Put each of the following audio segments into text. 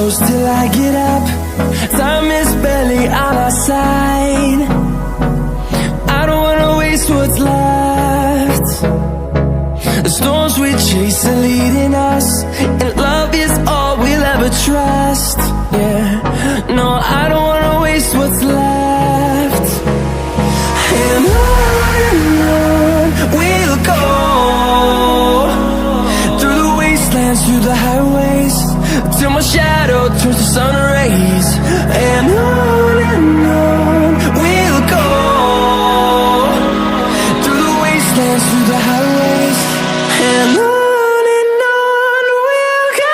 close till I get up. Time is barely on our side. I don't wanna waste what's left. The storms we chase are leading us, and love is all we'll ever trust. Yeah, no, I don't wanna waste what's left. And on we'll go, through the wastelands, through the highways, till my shadow turns to sun rays. And on we'll go, through the wastelands, through the highways, and on we'll go.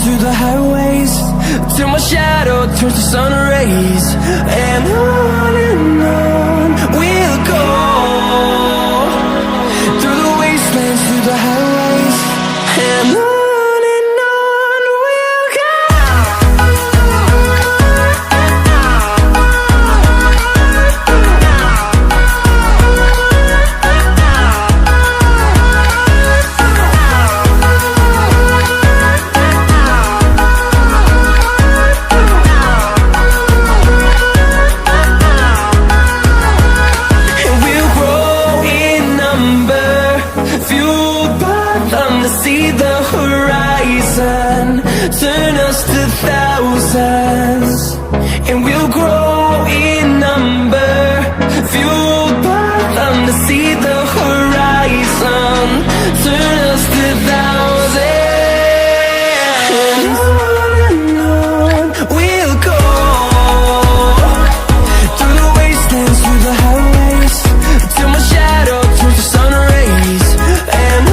Through the highways, till my shadow turns to sun rays. And on we'll go, through the wastelands, through the highways, and on we'll go. See the horizon, turn us to thousands, and we'll grow in number, fueled by them. To see the horizon, turn us to thousands, and on we'll go, through the wastelands, through the highways, till my shadow turns to sun rays. And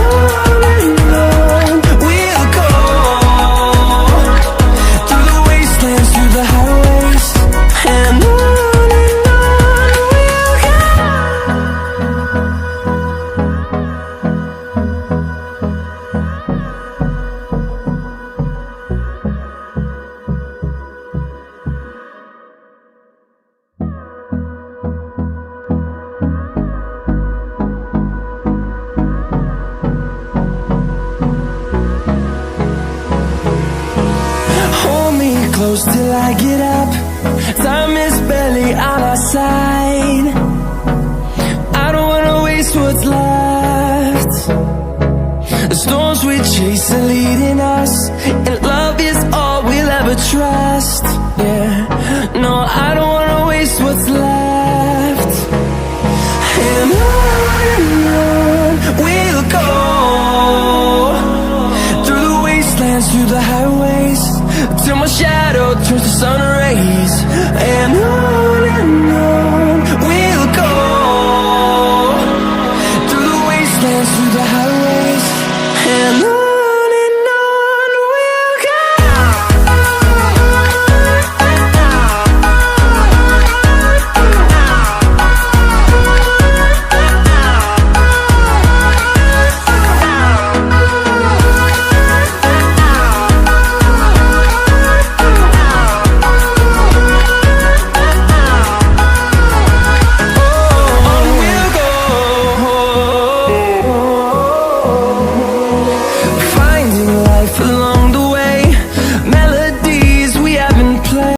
close till I get up. Time is barely on our side. I don't wanna waste what's left. The storms we chase are leading us, and love is all we'll ever trust. Yeah, no, I don't wanna waste what's left.